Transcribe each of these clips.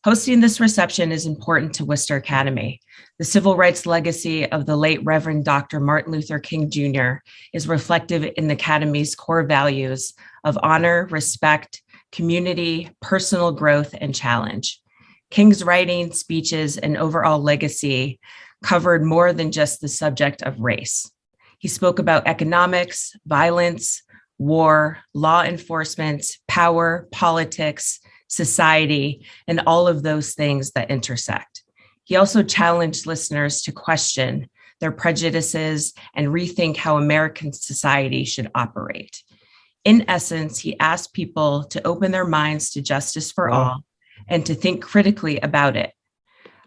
Hosting this reception is important to Worcester Academy. The civil rights legacy of the late Reverend Dr. Martin Luther King Jr. is reflected in the Academy's core values of honor, respect, community, personal growth, and challenge. King's writing, speeches, and overall legacy covered more than just the subject of race. He spoke about economics, violence, war, law enforcement, power, politics, society, and all of those things that intersect. He also challenged listeners to question their prejudices and rethink how American society should operate. In essence, he asked people to open their minds to justice for all and to think critically about it.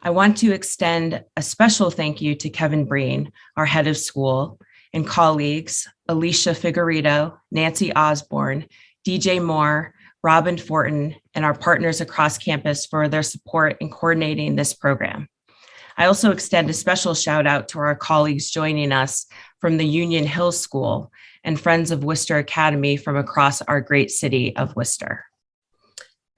I want to extend a special thank you to Kevin Breen, our head of school, and colleagues, Alicia Figueredo, Nancy Osborne, DJ Moore, Robin Fortin, and our partners across campus for their support in coordinating this program. I also extend a special shout out to our colleagues joining us from the Union Hill School and Friends of Worcester Academy from across our great city of Worcester.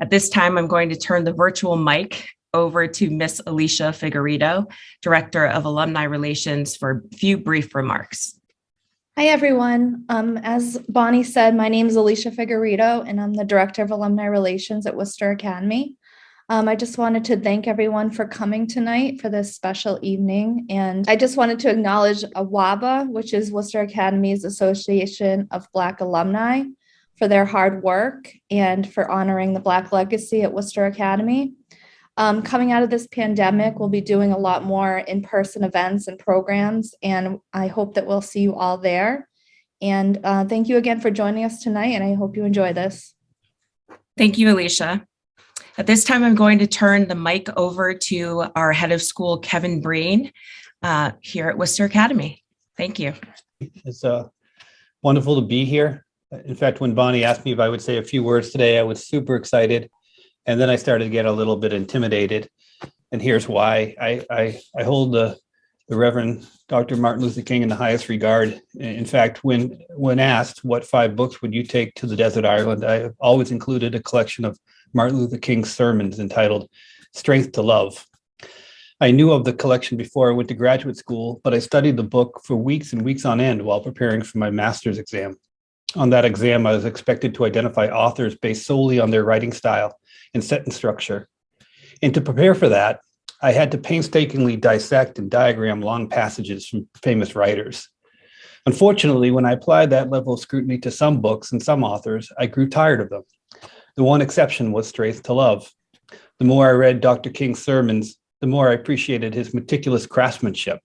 At this time, I'm going to turn the virtual mic over to Miss Alicia Figueredo, Director of Alumni Relations, for a few brief remarks. Hi, everyone. As Bonnie said, my name is Alicia Figueredo, and I'm the Director of Alumni Relations at Worcester Academy. I just wanted to thank everyone for coming tonight for this special evening. And I just wanted to acknowledge AWABA, which is Worcester Academy's Association of Black Alumni, for their hard work and for honoring the Black legacy at Worcester Academy. Coming out of this pandemic, we'll be doing a lot more in-person events and programs, and I hope that we'll see you all there. And thank you again for joining us tonight, and I hope you enjoy this. Thank you, Alicia. At this time, I'm going to turn the mic over to our head of school, Kevin Breen, here at Worcester Academy. Thank you. It's wonderful to be here. In fact, when Bonnie asked me if I would say a few words today, I was super excited. And then I started to get a little bit intimidated. And here's why. I hold the Reverend Dr. Martin Luther King in the highest regard. In fact, when asked what 5 books would you take to the desert island, I have always included a collection of Martin Luther King's sermons entitled Strength to Love. I knew of the collection before I went to graduate school, but I studied the book for weeks and weeks on end while preparing for my master's exam. On that exam, I was expected to identify authors based solely on their writing style and sentence structure. And to prepare for that, I had to painstakingly dissect and diagram long passages from famous writers. Unfortunately, when I applied that level of scrutiny to some books and some authors, I grew tired of them. The one exception was Strength to Love. The more I read Dr. King's sermons, the more I appreciated his meticulous craftsmanship.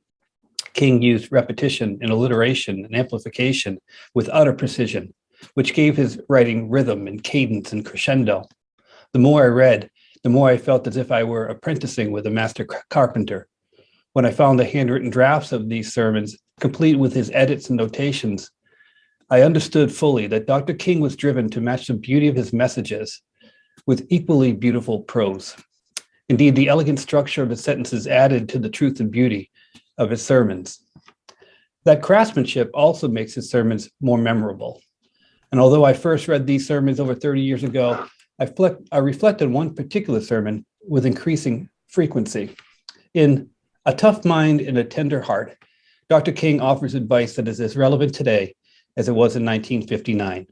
King used repetition and alliteration and amplification with utter precision, which gave his writing rhythm and cadence and crescendo. The more I read, the more I felt as if I were apprenticing with a master carpenter. When I found the handwritten drafts of these sermons, complete with his edits and notations, I understood fully that Dr. King was driven to match the beauty of his messages with equally beautiful prose. Indeed, the elegant structure of his sentences added to the truth and beauty of his sermons. That craftsmanship also makes his sermons more memorable. And although I first read these sermons over 30 years ago, I reflect on one particular sermon with increasing frequency. In A Tough Mind and a Tender Heart, Dr. King offers advice that is as relevant today as it was in 1959.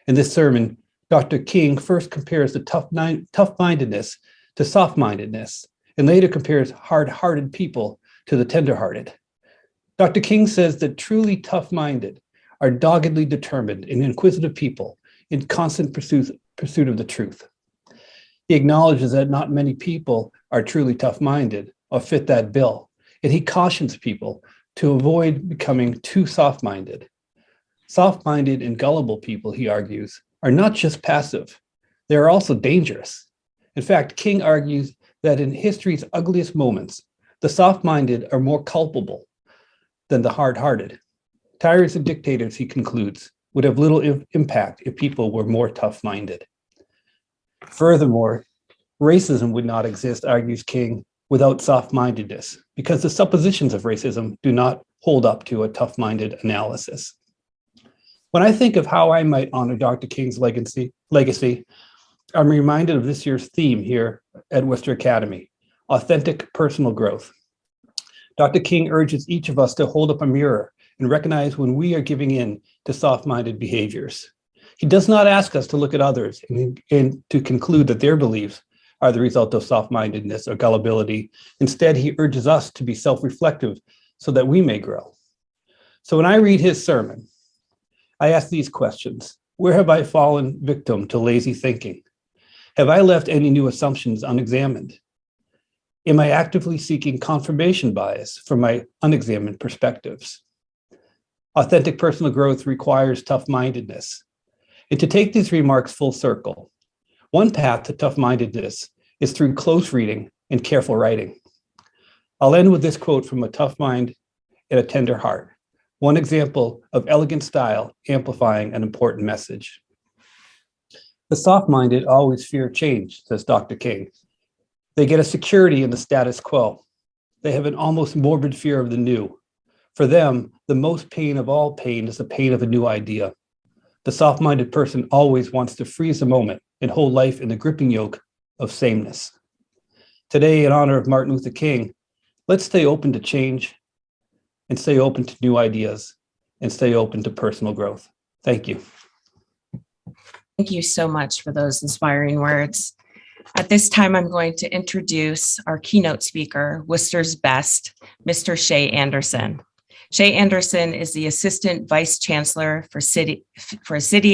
In this sermon, Dr. King first compares the tough-mindedness to soft-mindedness, and later compares hard-hearted people to the tender-hearted. Dr. King says that truly tough-minded are doggedly determined and inquisitive people in constant pursuit of the truth. He acknowledges that not many people are truly tough-minded or fit that bill, and he cautions people to avoid becoming too soft-minded. Soft-minded and gullible people, he argues, are not just passive, they are also dangerous. In fact, King argues that in history's ugliest moments, the soft-minded are more culpable than the hard-hearted. Tyrants and dictators, he concludes, would have little impact if people were more tough-minded. Furthermore, racism would not exist, argues King, without soft-mindedness, because the suppositions of racism do not hold up to a tough-minded analysis. When I think of how I might honor Dr. King's legacy, I'm reminded of this year's theme here at Worcester Academy, authentic personal growth. Dr. King urges each of us to hold up a mirror and recognize when we are giving in to soft-minded behaviors. He does not ask us to look at others and to conclude that their beliefs are the result of soft-mindedness or gullibility. Instead, he urges us to be self-reflective so that we may grow. So when I read his sermon, I ask these questions. Where have I fallen victim to lazy thinking? Have I left any new assumptions unexamined? Am I actively seeking confirmation bias from my unexamined perspectives? Authentic personal growth requires tough-mindedness. And to take these remarks full circle, one path to tough-mindedness is through close reading and careful writing. I'll end with this quote from a tough mind and a tender heart. One example of elegant style amplifying an important message. The soft-minded always fear change, says Dr. King. They get a security in the status quo. They have an almost morbid fear of the new. For them, the most pain of all pain is the pain of a new idea. The soft-minded person always wants to freeze a moment and hold life in the gripping yoke of sameness. Today, in honor of Martin Luther King, let's stay open to change and stay open to new ideas and stay open to personal growth. Thank you. Thank you so much for those inspiring words. At this time, I'm going to introduce our keynote speaker, Worcester's best, Mr. Shay Anderson. Shay Anderson is the Assistant Vice Chancellor for City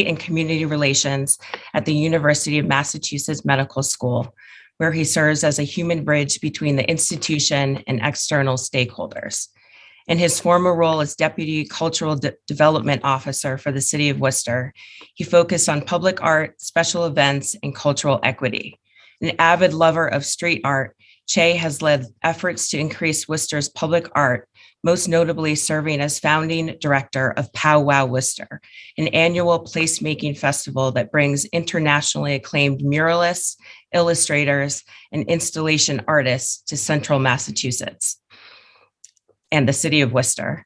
and Community Relations at the University of Massachusetts Medical School, where he serves as a human bridge between the institution and external stakeholders. In his former role as Deputy Cultural Development Officer for the City of Worcester, he focused on public art, special events, and cultural equity. An avid lover of street art, Shay has led efforts to increase Worcester's public art, most notably serving as founding director of Pow Wow Worcester, an annual placemaking festival that brings internationally acclaimed muralists, illustrators, and installation artists to central Massachusetts and the city of Worcester,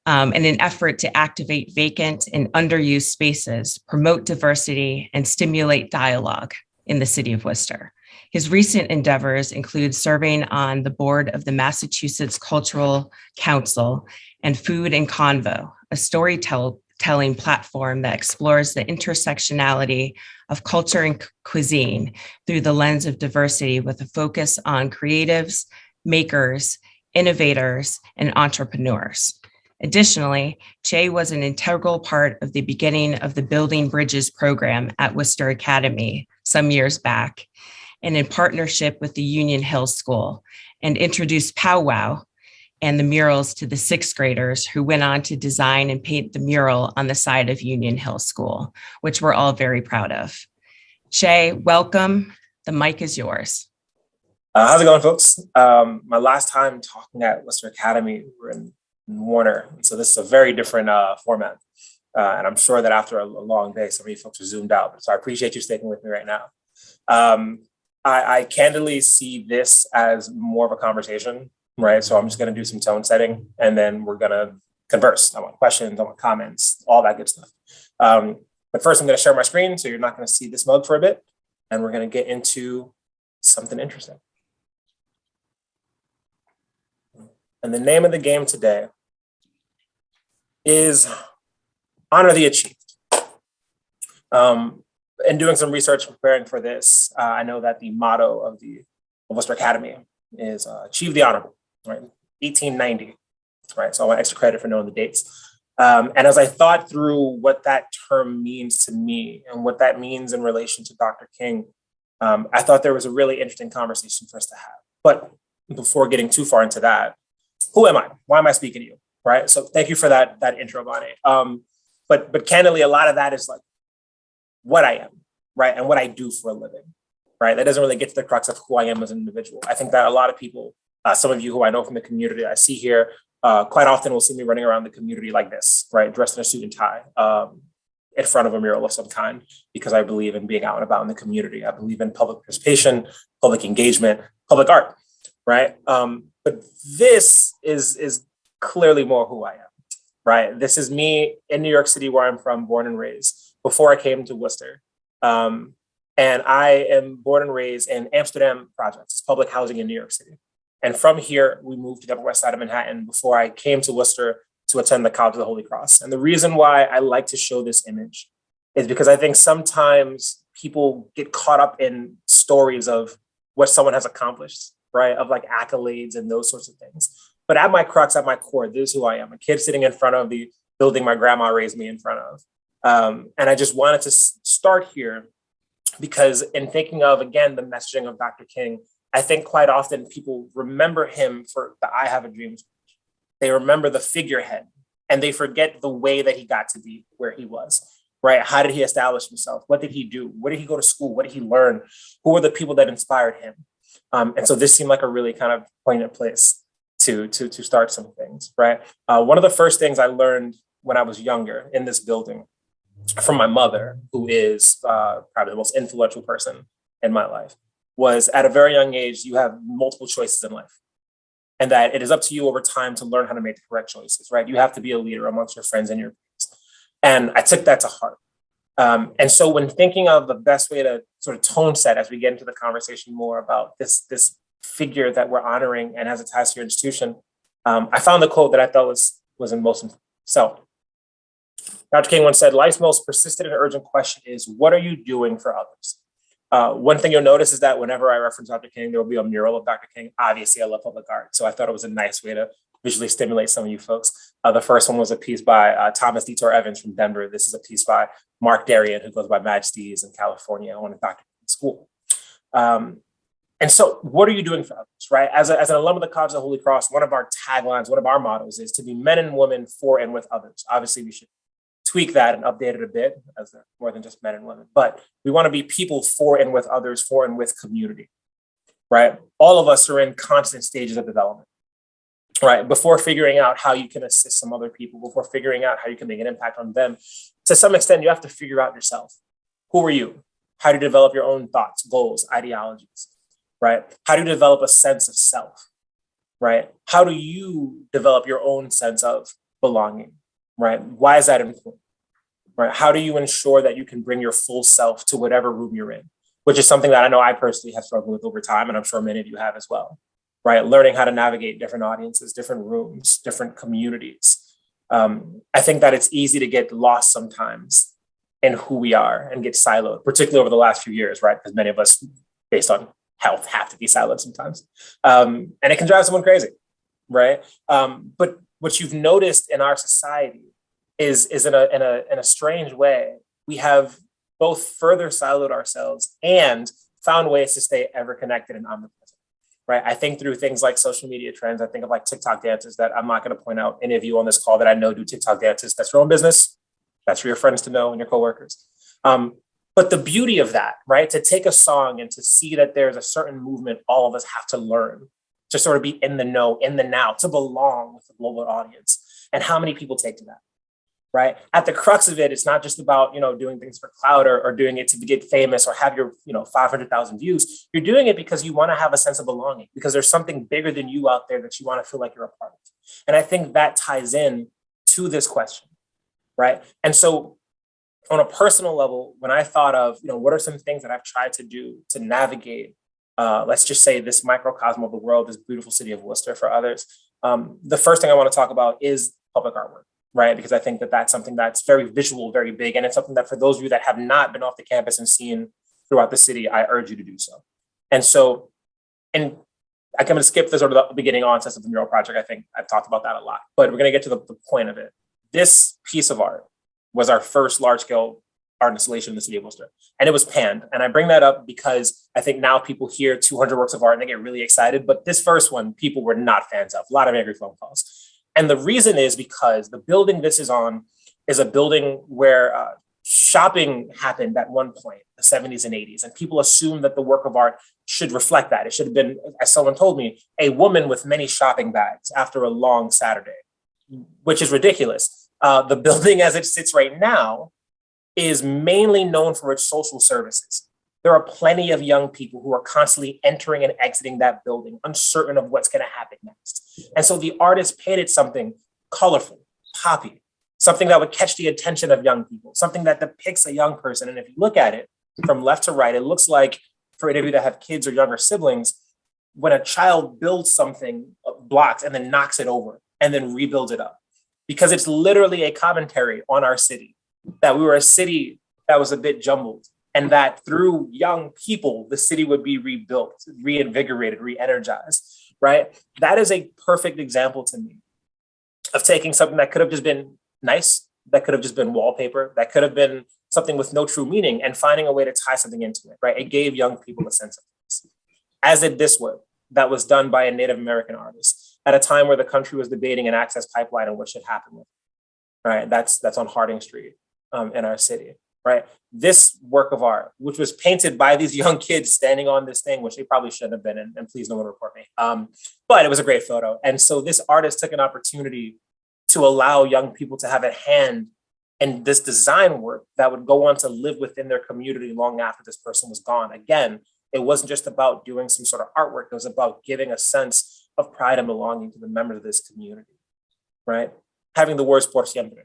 in an effort to activate vacant and underused spaces, promote diversity, and stimulate dialogue in the city of Worcester. His recent endeavors include serving on the board of the Massachusetts Cultural Council and Food and Convo, a storytelling platform that explores the intersectionality of culture and cuisine through the lens of diversity with a focus on creatives, makers, innovators, and entrepreneurs. Additionally, Shay was an integral part of the beginning of the Building Bridges program at Worcester Academy some years back, and in partnership with the Union Hill School, and introduced Pow Wow and the murals to the sixth graders who went on to design and paint the mural on the side of Union Hill School, which we're all very proud of. Shay, welcome. The mic is yours. How's it going, folks? My last time talking at Worcester Academy, we were in Warner. And so this is a very different format. And I'm sure that after a long day, some of you folks are zoomed out. So I appreciate you sticking with me right now. I candidly see this as more of a conversation, right? So I'm just going to do some tone setting and then we're going to converse. I want questions, I want comments, all that good stuff. But first I'm going to share my screen. So you're not going to see this mug for a bit. And we're going to get into something interesting. And the name of the game today is Honor the Achieved. In doing some research preparing for this, I know that the motto of the Worcester Academy is Achieve the Honorable, right? 1890, right? So I want extra credit for knowing the dates. And as I thought through what that term means to me and what that means in relation to Dr. King, I thought there was a really interesting conversation for us to have. But before getting too far into that, who am I? Why am I speaking to you? Right. So thank you for that intro, Bonnie. But candidly, a lot of that is like what I am, right? And what I do for a living, right? That doesn't really get to the crux of who I am as an individual. I think that a lot of people, some of you who I know from the community I see here, quite often will see me running around the community like this, right? Dressed in a suit and tie, in front of a mural of some kind, because I believe in being out and about in the community. I believe in public participation, public engagement, public art, right? But this is clearly more who I am, right? This is me in New York City, where I'm from, born and raised, before I came to Worcester. And And I am born and raised in Amsterdam Projects, public housing in New York City. And from here, we moved to the Upper West Side of Manhattan before I came to Worcester to attend the College of the Holy Cross. And the reason why I like to show this image is because I think sometimes people get caught up in stories of what someone has accomplished, right? Of like accolades and those sorts of things. But at my crux, at my core, this is who I am, a kid sitting in front of the building my grandma raised me in front of. And I just wanted to start here because in thinking of, again, the messaging of Dr. King, I think quite often people remember him for the I Have a Dream speech. They remember the figurehead and they forget the way that he got to be where he was, right? How did he establish himself? What did he do? Where did he go to school? What did he learn? Who were the people that inspired him? And so this seemed like a really kind of poignant place to start some things, right? One of the first things I learned when I was younger in this building from my mother, who is probably the most influential person in my life, was at a very young age, you have multiple choices in life. And that it is up to you over time to learn how to make the correct choices, right? You have to be a leader amongst your friends and your peers. And I took that to heart. And so when thinking of the best way to sort of tone set as we get into the conversation more about this figure that we're honoring and has attached to your institution, I found the quote that I thought was in most. So Dr. King once said, life's most persistent and urgent question is, what are you doing for others? One thing you'll notice is that whenever I reference Dr. King, there will be a mural of Dr. King. Obviously, I love public art, so I thought it was a nice way to visually stimulate some of you folks. The first one was a piece by Thomas Detour Evans from Denver. This is a piece by Mark Darien, who goes by Majesties in California. I went to Dr. King's school. And so what are you doing for others, right? As an alum of the College of the Holy Cross, one of our taglines, one of our mottos is to be men and women for and with others. Obviously, we should tweak that and update it a bit as more than just men and women, but we want to be people for and with others, for and with community, right? All of us are in constant stages of development, right? Before figuring out how you can assist some other people, before figuring out how you can make an impact on them, to some extent, you have to figure out yourself. Who are you? How do you develop your own thoughts, goals, ideologies, right? How do you develop a sense of self, right? How do you develop your own sense of belonging? Right? Why is that important? Right? How do you ensure that you can bring your full self to whatever room you're in? Which is something that I know I personally have struggled with over time, and I'm sure many of you have as well. Right? Learning how to navigate different audiences, different rooms, different communities. I think that it's easy to get lost sometimes in who we are and get siloed, particularly over the last few years, right? Because many of us, based on health, have to be siloed sometimes. And it can drive someone crazy, right? But what you've noticed in our society is in a strange way, we have both further siloed ourselves and found ways to stay ever connected and omnipresent, right? I think through things like social media trends, I think of like TikTok dances that I'm not going to point out any of you on this call that I know do TikTok dances. That's your own business. That's for your friends to know and your coworkers. But the beauty of that, right? To take a song and to see that there's a certain movement all of us have to learn to sort of be in the know, in the now, to belong with the global audience. And how many people take to that, right? At the crux of it, it's not just about, doing things for clout or doing it to get famous or have your, 500,000 views. You're doing it because you want to have a sense of belonging, because there's something bigger than you out there that you want to feel like you're a part of. And I think that ties in to this question, right? And so on a personal level, when I thought of, what are some things that I've tried to do to navigate let's just say this microcosm of the world, this beautiful city of Worcester for others. The first thing I want to talk about is public artwork, right? Because I think that that's something that's very visual, very big. And it's something that for those of you that have not been off the campus and seen throughout the city, I urge you to do so. And so, and I'm going to skip the sort of the beginning onset of the mural project. I think I've talked about that a lot, but we're going to get to the point of it. This piece of art was our first large scale art installation in the city of Worcester. And it was panned. And I bring that up because I think now people hear 200 works of art and they get really excited. But this first one, people were not fans of. A lot of angry phone calls. And the reason is because the building this is on is a building where shopping happened at one point, the 70s and 80s. And people assumed that the work of art should reflect that. It should have been, as someone told me, a woman with many shopping bags after a long Saturday, which is ridiculous. The building as it sits right now is mainly known for its social services. There are plenty of young people who are constantly entering and exiting that building, uncertain of what's going to happen next. And so the artist painted something colorful, poppy, something that would catch the attention of young people, something that depicts a young person. And if you look at it, from left to right, it looks like, for any of you that have kids or younger siblings, when a child builds something, blocks, and then knocks it over and then rebuilds it up. Because it's literally a commentary on our city, that we were a city that was a bit jumbled, and that through young people, the city would be rebuilt, reinvigorated, re-energized, right? That is a perfect example to me of taking something that could have just been nice, that could have just been wallpaper, that could have been something with no true meaning, and finding a way to tie something into it, right? It gave young people a sense of this. As did this work that was done by a Native American artist at a time where the country was debating an access pipeline and what should happen with it, right? That's on Harding Street in our city, right? This work of art, which was painted by these young kids standing on this thing, which they probably shouldn't have been, and please no one report me. But it was a great photo. And so this artist took an opportunity to allow young people to have a hand in this design work that would go on to live within their community long after this person was gone. Again, it wasn't just about doing some sort of artwork. It was about giving a sense of pride and belonging to the members of this community, right? Having the words por siempre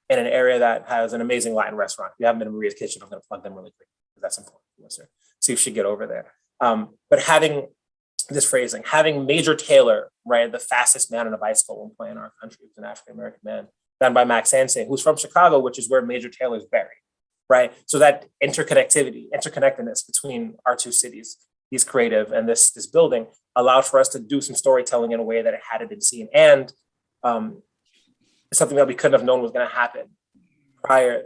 in an area that has an amazing Latin restaurant. If you haven't been to Maria's Kitchen, I'm going to plug them really quick because that's important. So you should get over there. But having this phrasing, having Major Taylor, right, the fastest man on a bicycle when playing our country, was an African-American man, done by Max Sansing, who's from Chicago, which is where Major Taylor's buried, right? So that interconnectedness between our two cities, these creative and this building, allowed for us to do some storytelling in a way that it hadn't been seen. And something that we couldn't have known was going to happen prior.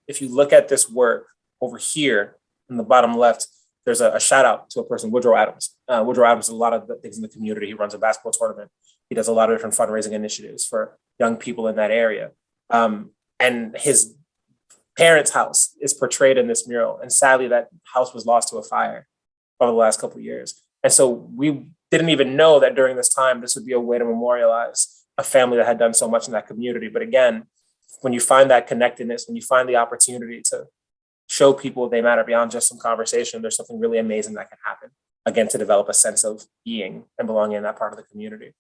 If you look at this work over here in the bottom left, there's a shout out to a person, Woodrow Adams. Woodrow Adams does a lot of the things in the community. He runs a basketball tournament. He does a lot of different fundraising initiatives for young people in that area. And his parents' house is portrayed in this mural. And sadly, that house was lost to a fire over the last couple of years. And so we didn't even know that during this time, this would be a way to memorialize a family that had done so much in that community. But again, when you find that connectedness, when you find the opportunity to show people they matter beyond just some conversation, there's something really amazing that can happen, again, to develop a sense of being and belonging in that part of the community.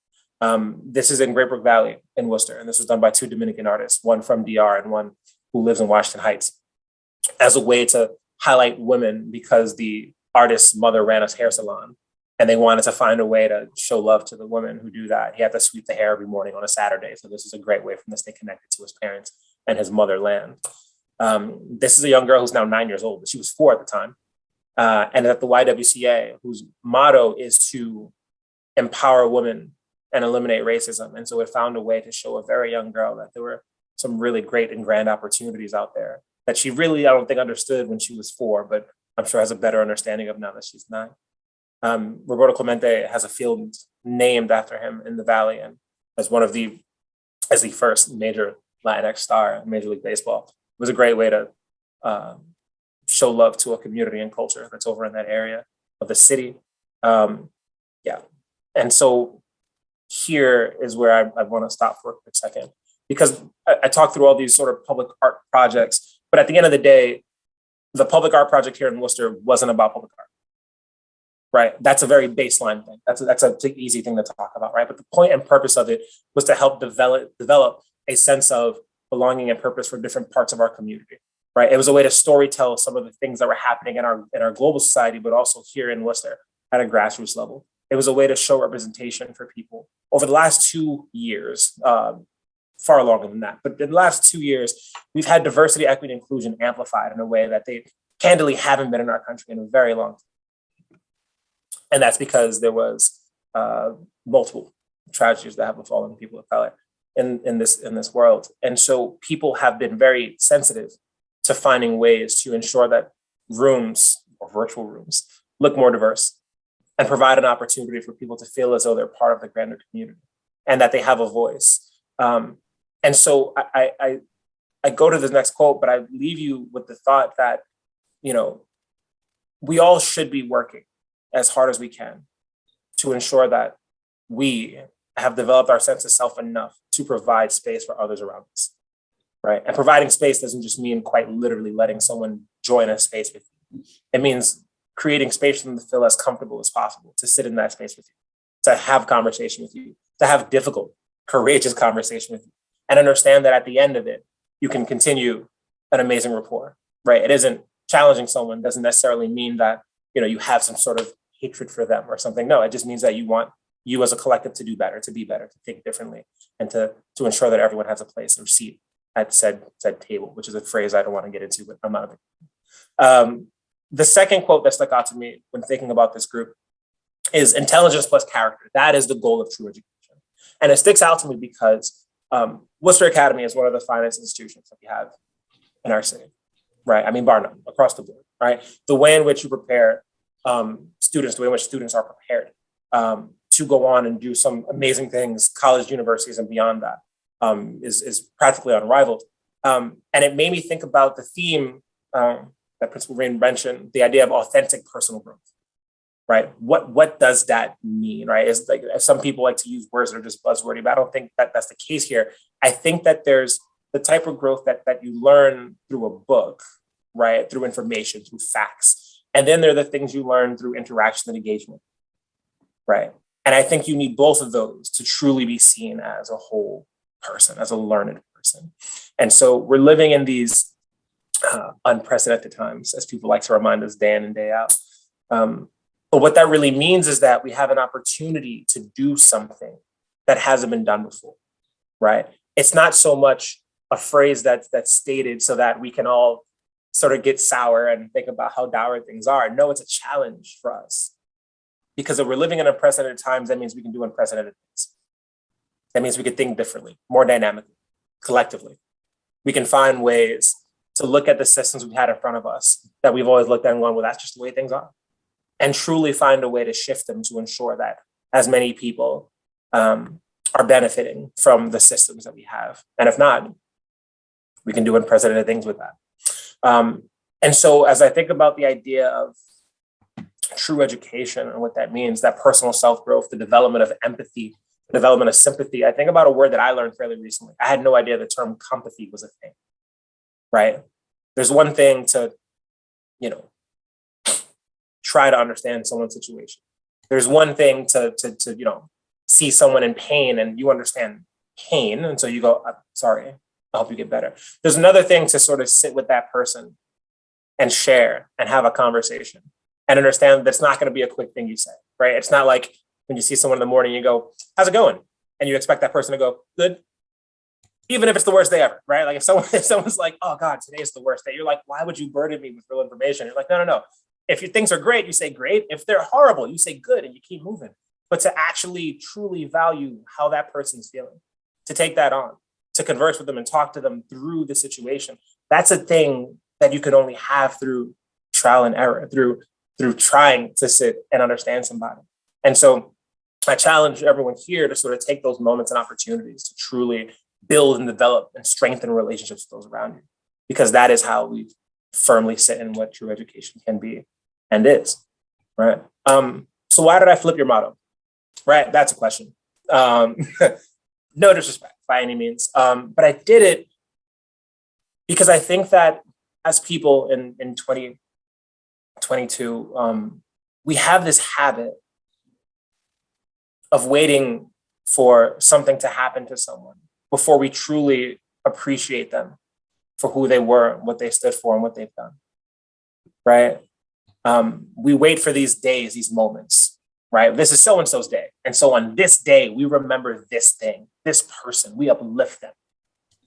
This is in Great Brook Valley in Worcester, and this was done by two Dominican artists, one from DR and one who lives in Washington Heights, as a way to highlight women, because the artist's mother ran a hair salon, and they wanted to find a way to show love to the women who do that. He had to sweep the hair every morning on a Saturday. So this is a great way for him to stay connected to his parents and his motherland. This is a young girl who's now 9 years old, but she was 4 at the time. And at the YWCA, whose motto is to empower women and eliminate racism. And so it found a way to show a very young girl that there were some really great and grand opportunities out there that she really, I don't think, understood when she was 4, but I'm sure has a better understanding of now that she's 9. Roberto Clemente has a field named after him in the Valley, and as the first major Latinx star in Major League Baseball. It was a great way to show love to a community and culture that's over in that area of the city. And so here is where I want to stop for a quick second, because I talked through all these sort of public art projects, but at the end of the day, the public art project here in Worcester wasn't about public art, right? That's a very baseline thing. That's an easy thing to talk about, right? But the point and purpose of it was to help develop a sense of belonging and purpose for different parts of our community, right? It was a way to storytell some of the things that were happening in our global society, but also here in Worcester at a grassroots level. It was a way to show representation for people. Over the last 2 years, far longer than that, but in the last 2 years, we've had diversity, equity, and inclusion amplified in a way that they candidly haven't been in our country in a very long time. And that's because there was multiple tragedies that have befallen people of color in this world. And so people have been very sensitive to finding ways to ensure that rooms or virtual rooms look more diverse and provide an opportunity for people to feel as though they're part of the grander community and that they have a voice. And so I go to the next quote, but I leave you with the thought that, we all should be working as hard as we can to ensure that we have developed our sense of self enough to provide space for others around us, right? And providing space doesn't just mean quite literally letting someone join a space with you. It means creating space for them to feel as comfortable as possible, to sit in that space with you, to have conversation with you, to have difficult, courageous conversation with you, and understand that at the end of it, you can continue an amazing rapport, right? It isn't challenging someone doesn't necessarily mean that, you have some sort of hatred for them or something. No, it just means that you want you as a collective to do better, to be better, to think differently, and to ensure that everyone has a place or seat at said table, which is a phrase I don't want to get into, but I'm not a big. The second quote that stuck out to me when thinking about this group is intelligence plus character. That is the goal of true education. And it sticks out to me because Worcester Academy is one of the finest institutions that we have in our city, right? I mean, bar none, across the board, right? The way in which you prepare students, the way in which students are prepared to go on and do some amazing things, college, universities, and beyond that, is practically unrivaled. And it made me think about the theme that Principal Rain mentioned, the idea of authentic personal growth, right? What does that mean, right? Is like some people like to use words that are just buzzwordy, but I don't think that that's the case here. I think that there's the type of growth that you learn through a book, right? Through information, through facts. And then there are the things you learn through interaction and engagement, right? And I think you need both of those to truly be seen as a whole person, as a learned person. And so we're living in these unprecedented times, as people like to remind us day in and day out. But what that really means is that we have an opportunity to do something that hasn't been done before, right? It's not so much a phrase that's stated so that we can all sort of get sour and think about how dour things are. No, it's a challenge for us. Because if we're living in unprecedented times, that means we can do unprecedented things. That means we can think differently, more dynamically, collectively. We can find ways to look at the systems we've had in front of us that we've always looked at and gone, well, that's just the way things are. And truly find a way to shift them to ensure that as many people are benefiting from the systems that we have. And if not, we can do unprecedented things with that. And so as I think about the idea of true education and what that means, that personal self-growth, the development of empathy, the development of sympathy, I think about a word that I learned fairly recently. I had no idea the term compathy was a thing, right? There's one thing to, try to understand someone's situation. There's one thing to see someone in pain and you understand pain. And so you go, I'm sorry, I'll help you get better. There's another thing to sort of sit with that person and share and have a conversation and understand that's not going to be a quick thing you say, right? It's not like when you see someone in the morning, you go, how's it going? And you expect that person to go, good. Even if it's the worst day ever, right? Like if someone's like, oh God, today's the worst day. You're like, why would you burden me with real information? You're like, no. If your things are great, you say great. If they're horrible, you say good and you keep moving. But to actually truly value how that person's feeling, to take that on, to converse with them and talk to them through the situation, that's a thing that you can only have through trial and error, through trying to sit and understand somebody. And so I challenge everyone here to sort of take those moments and opportunities to truly build and develop and strengthen relationships with those around you, because that is how we firmly sit in what true education can be and is, right? So why did I flip your motto? Right, that's a question. No disrespect by any means, but I did it because I think that as people in 2022, we have this habit of waiting for something to happen to someone before we truly appreciate them for who they were, what they stood for, and what they've done, right? We wait for these days, these moments, right? This is so-and-so's day. And so on this day, we remember this thing, this person, we uplift them.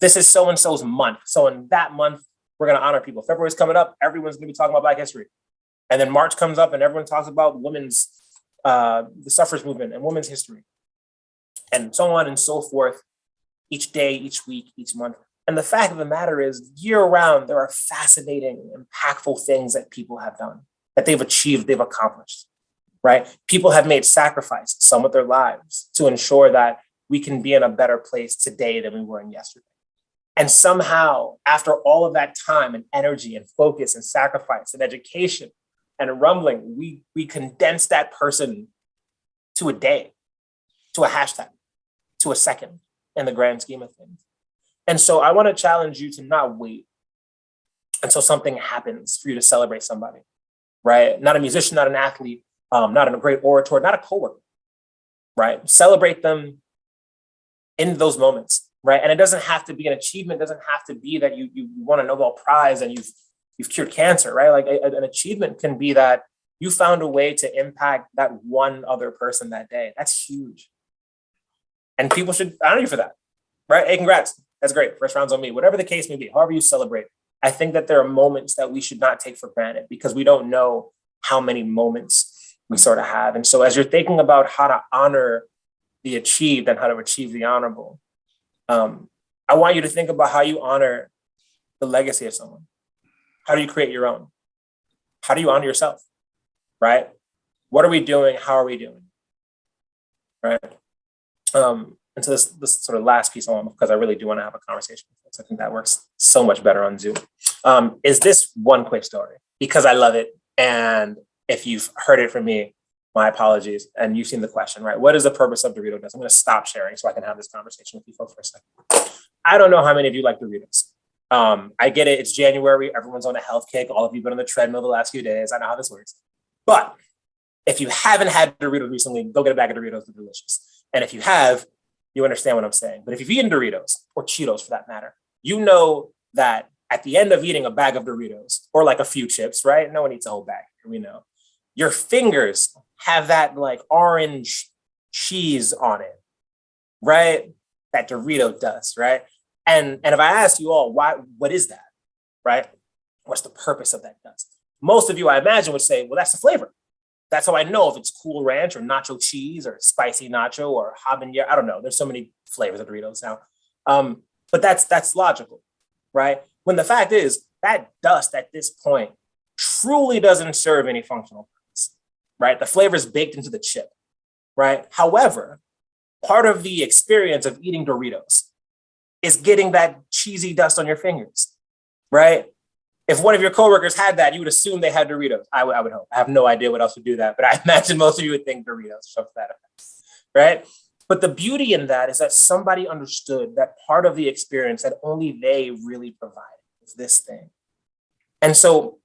This is so-and-so's month. So in that month, we're going to honor people. February's coming up. Everyone's going to be talking about Black history. And then March comes up and everyone talks about women's, the suffrage movement and women's history, and so on and so forth, each day, each week, each month. And the fact of the matter is, year round, there are fascinating, impactful things that people have done, that they've achieved, they've accomplished, right? People have made sacrifices, some with their lives, to ensure that we can be in a better place today than we were in yesterday. And somehow, after all of that time and energy and focus and sacrifice and education and rumbling, we condense that person to a day, to a hashtag, to a second in the grand scheme of things. And so I want to challenge you to not wait until something happens for you to celebrate somebody, right? Not a musician, not an athlete, not a great orator, not a coworker, right? Celebrate them in those moments, right? And it doesn't have to be an achievement. It doesn't have to be that you won a Nobel Prize and you've you've cured cancer, right? Like an achievement can be that you found a way to impact that one other person that day. That's huge. And people should honor you for that, right? Hey, congrats. That's great. First round's on me. Whatever the case may be, however you celebrate. I think that there are moments that we should not take for granted because we don't know how many moments we sort of have. And so as you're thinking about how to honor the achieved and how to achieve the honorable, I want you to think about how you honor the legacy of someone. How do you create your own? How do you honor yourself, right? What are we doing? How are we doing, right? And so this sort of last piece I want, because I really do want to have a conversation with folks. I think that works so much better on Zoom. Is this one quick story because I love it. And if you've heard it from me, my apologies. And you've seen the question, right? What is the purpose of Dorito Dust? I'm going to stop sharing so I can have this conversation with you folks for a second. I don't know how many of you like Doritos. I get it. It's January. Everyone's on a health kick. All of you have been on the treadmill the last few days. I know how this works. But if you haven't had Doritos recently, go get a bag of Doritos. They're delicious. And if you have, you understand what I'm saying. But if you've eaten Doritos or Cheetos for that matter, you know that at the end of eating a bag of Doritos or like a few chips, right? No one eats a whole bag. We know. Your fingers have that like orange cheese on it, right? That Dorito dust, right? And if I ask you all, what is that, right? What's the purpose of that dust? Most of you, I imagine, would say, well, that's the flavor. That's how I know if it's Cool Ranch or nacho cheese or spicy nacho or habanero. I don't know. There's so many flavors of Doritos now. But that's logical, right? When the fact is that dust at this point truly doesn't serve any functional purpose, right? The flavor is baked into the chip, right? However, part of the experience of eating Doritos is getting that cheesy dust on your fingers, right? If one of your coworkers had that, you would assume they had Doritos. I would hope. I have no idea what else would do that, but I imagine most of you would think Doritos, something to that effect, right? But the beauty in that is that somebody understood that part of the experience that only they really provided was this thing. And so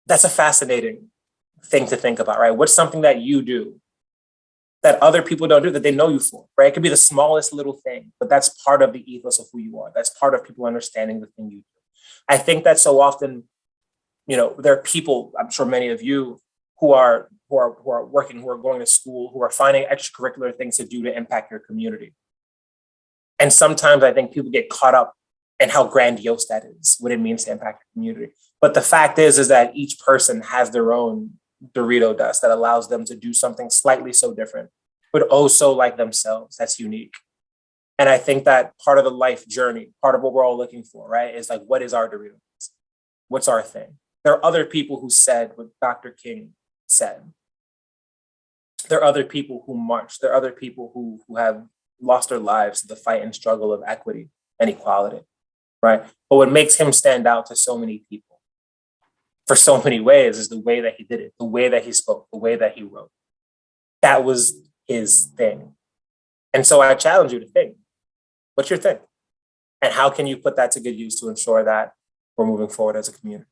that's a fascinating thing to think about, right? What's something that you do that other people don't do that they know you for, right? It could be the smallest little thing, but that's part of the ethos of who you are. That's part of people understanding the thing you do. I think that so often, there are people, I'm sure many of you who are working, who are going to school, who are finding extracurricular things to do to impact your community. And sometimes I think people get caught up in how grandiose that is, what it means to impact your community. But the fact is that each person has their own Dorito dust that allows them to do something slightly so different, but also like themselves. That's unique. And I think that part of the life journey, part of what we're all looking for, right, is like, what is our Dorito dust? What's our thing? There are other people who said what Dr. King said. There are other people who marched. There are other people who have lost their lives to the fight and struggle of equity and equality, right? But what makes him stand out to so many people for so many ways is the way that he did it, the way that he spoke, the way that he wrote. That was his thing. And so I challenge you to think, what's your thing? And how can you put that to good use to ensure that we're moving forward as a community?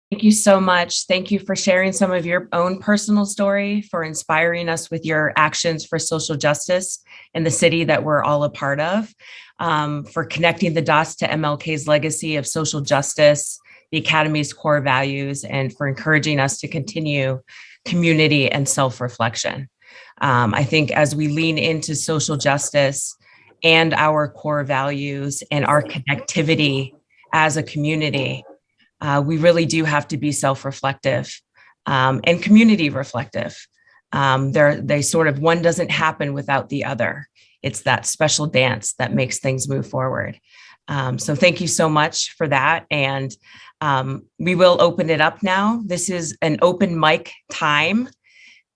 Thank you so much. Thank you for sharing some of your own personal story, for inspiring us with your actions for social justice in the city that we're all a part of, for connecting the dots to MLK's legacy of social justice, the Academy's core values, and for encouraging us to continue community and self-reflection. I think as we lean into social justice and our core values and our connectivity as a community, we really do have to be self-reflective and community reflective. They sort of, one doesn't happen without the other. It's that special dance that makes things move forward. So thank you so much for that. And we will open it up now. This is an open mic time.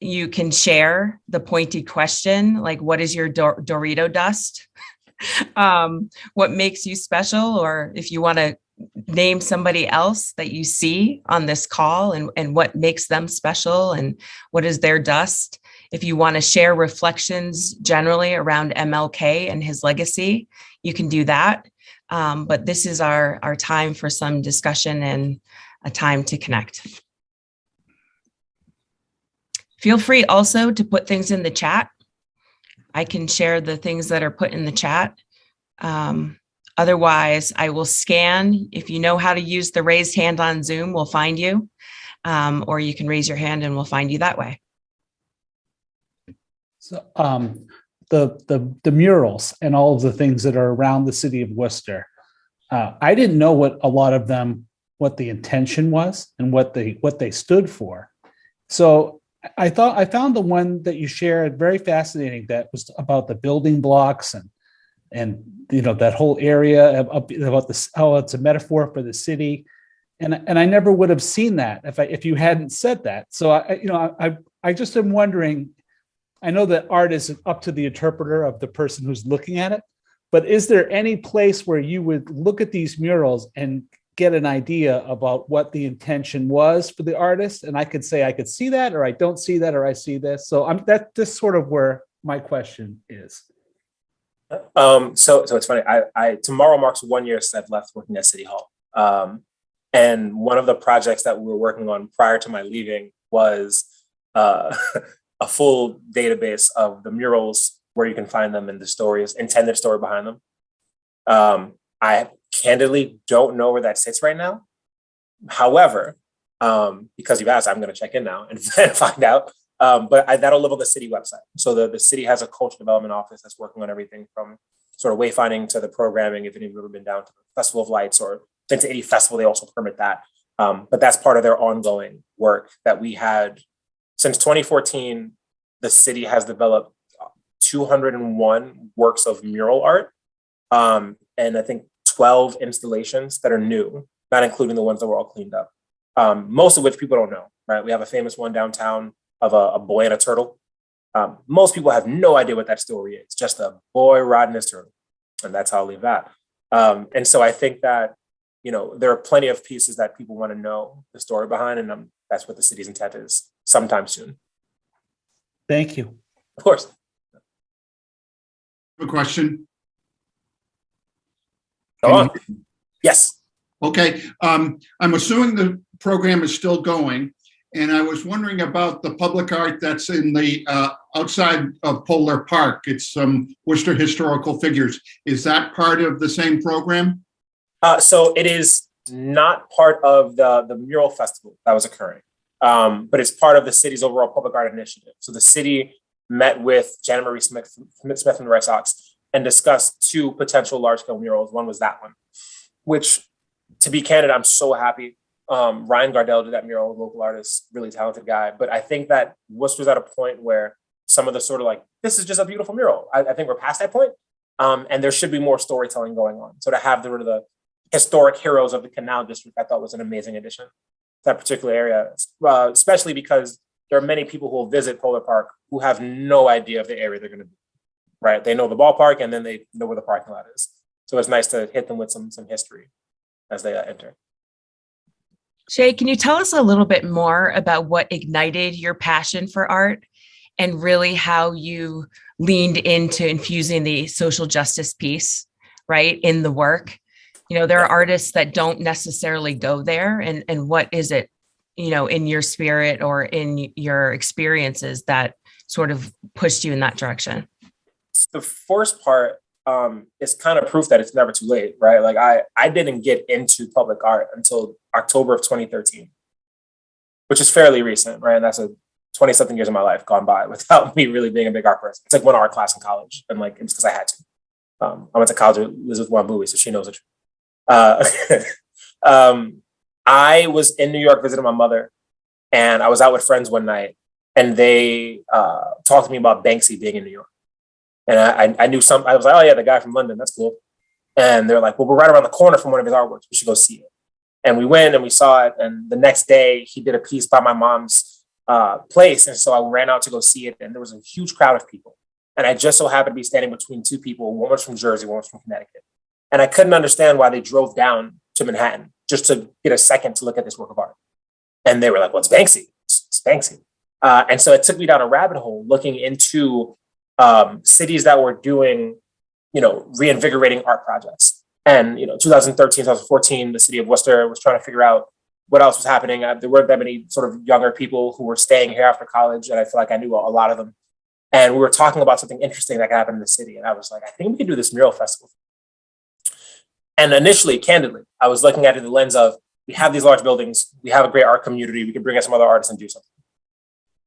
You can share the pointed question, like, what is your Dorito dust? What makes you special? Or if you want to name somebody else that you see on this call and what makes them special and what is their dust. If you want to share reflections generally around MLK and his legacy, you can do that. But this is our time for some discussion and a time to connect. Feel free also to put things in the chat. I can share the things that are put in the chat. Otherwise, I will scan. If you know how to use the raised hand on Zoom, we'll find you. Or you can raise your hand and we'll find you that way. So the murals and all of the things that are around the city of Worcester, I didn't know what a lot of them, what the intention was and what they stood for. So I found the one that you shared very fascinating, that was about the building blocks and that whole area about this, how it's a metaphor for the city. And I never would have seen that if you hadn't said that. So I just am wondering, I know that art is up to the interpreter of the person who's looking at it, but is there any place where you would look at these murals and get an idea about what the intention was for the artist? And I could say, I could see that, or I don't see that, or I see this. So that's just sort of where my question is. So it's funny. I tomorrow marks 1 year since I've left working at City Hall. And one of the projects that we were working on prior to my leaving was a full database of the murals, where you can find them, and the stories, intended story behind them. I candidly don't know where that sits right now. However, because you've asked, I'm going to check in now and find out. But that'll live on the city website. So the city has a culture development office that's working on everything from sort of wayfinding to the programming. If you've ever been down to the Festival of Lights or been to any festival, they also permit that. But that's part of their ongoing work that we had. Since 2014, the city has developed 201 works of mural art. And I think 12 installations that are new, not including the ones that were all cleaned up. Most of which people don't know, right? We have a famous one downtown of a boy and a turtle. Most people have no idea what that story is, just a boy riding his turtle. And that's how I'll leave that. And so I think that, there are plenty of pieces that people want to know the story behind, and that's what the city's intent is sometime soon. Thank you. Of course. A question? Go on. Yes. Okay. I'm assuming the program is still going, and I was wondering about the public art that's in the outside of Polar Park. It's some Worcester historical figures. Is that part of the same program? So it is not part of the mural festival that was occurring, but it's part of the city's overall public art initiative. So the city met with Janet Marie Smith from the Red Sox and discussed 2 potential large-scale murals. One was that one, which, to be candid, I'm so happy. Ryan Gardell did that mural, local artist, really talented guy. But I think that Worcester's at a point where some of the sort of like, this is just a beautiful mural. I think we're past that point. And there should be more storytelling going on. So to have the historic heroes of the Canal District, I thought was an amazing addition to that particular area, especially because there are many people who will visit Polar Park who have no idea of the area they're going to be, right? They know the ballpark and then they know where the parking lot is. So it's nice to hit them with some history as they enter. Shay, can you tell us a little bit more about what ignited your passion for art and really how you leaned into infusing the social justice piece, right, in the work? There are artists that don't necessarily go there. And what is it, in your spirit or in your experiences that sort of pushed you in that direction? The first part is kind of proof that it's never too late, right? Like I didn't get into public art until October of 2013, which is fairly recent, right? And that's 20-something years of my life gone by without me really being a big art person. It's like one art class in college, and like it's because I had to. I went to college with Elizabeth Wambui, so she knows the truth. I was in New York visiting my mother, and I was out with friends one night, and they talked to me about Banksy being in New York. And I knew some, I was like, oh yeah, the guy from London, that's cool. And they're like, well, we're right around the corner from one of his artworks. We should go see it. And we went and we saw it. And the next day he did a piece by my mom's place. And so I ran out to go see it. And there was a huge crowd of people. And I just so happened to be standing between 2 people. One was from Jersey, one was from Connecticut. And I couldn't understand why they drove down to Manhattan just to get a second to look at this work of art. And they were like, well, it's Banksy. It's Banksy. And so it took me down a rabbit hole looking into cities that were doing, reinvigorating art projects. And, 2013, 2014, the city of Worcester was trying to figure out what else was happening. There weren't that many sort of younger people who were staying here after college. And I feel like I knew a lot of them. And we were talking about something interesting that could happen in the city. And I was like, I think we could do this mural festival. And initially, candidly, I was looking at it in the lens of, we have these large buildings, we have a great art community, we can bring in some other artists and do something.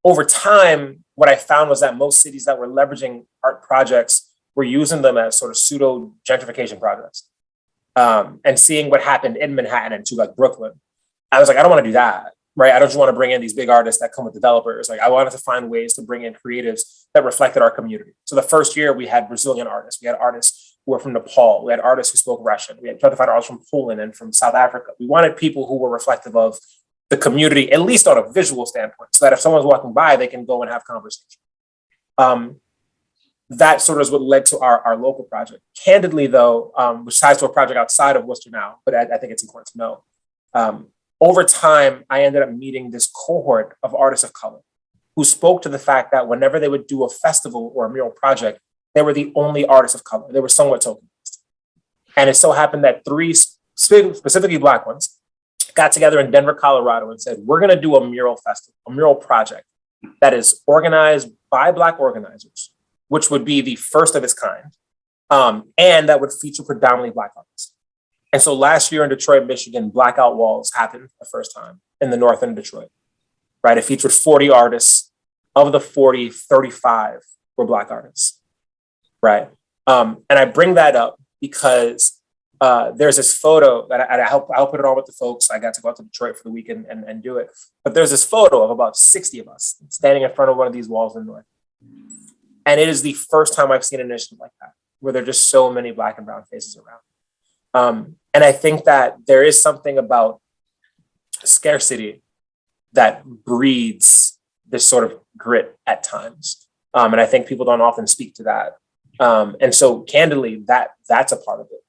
Over time, what I found was that most cities that were leveraging art projects were using them as sort of pseudo gentrification projects. And seeing what happened in Manhattan and to like Brooklyn, I was like, I don't want to do that, right? I don't just want to bring in these big artists that come with developers. Like, I wanted to find ways to bring in creatives that reflected our community. So the first year we had Brazilian artists, we had artists who were from Nepal, we had artists who spoke Russian, we had tried to find artists from Poland and from South Africa. We wanted people who were reflective of the community, at least on a visual standpoint, so that if someone's walking by, they can go and have conversation. That sort of is what led to our local project. Candidly, though, which ties to a project outside of Worcester now, but I think it's important to know. Over time, I ended up meeting this cohort of artists of color who spoke to the fact that whenever they would do a festival or a mural project, they were the only artists of color. They were somewhat tokenized. And it so happened that 3 specifically Black ones got together in Denver, Colorado and said, we're going to do a mural festival, a mural project that is organized by Black organizers, which would be the first of its kind, and that would feature predominantly Black artists. And so last year in Detroit, Michigan, Blackout Walls happened the first time in the north end of Detroit, right? It featured 40 artists. Of the 40, 35 were Black artists, right? And I bring that up because there's this photo that I'll put it on with the folks. I got to go out to Detroit for the weekend and do it. But there's this photo of about 60 of us standing in front of one of these walls in the north. And it is the first time I've seen an initiative like that, where there are just so many Black and brown faces around. And I think that there is something about scarcity that breeds this sort of grit at times. And I think people don't often speak to that. And so candidly, that's a part of it,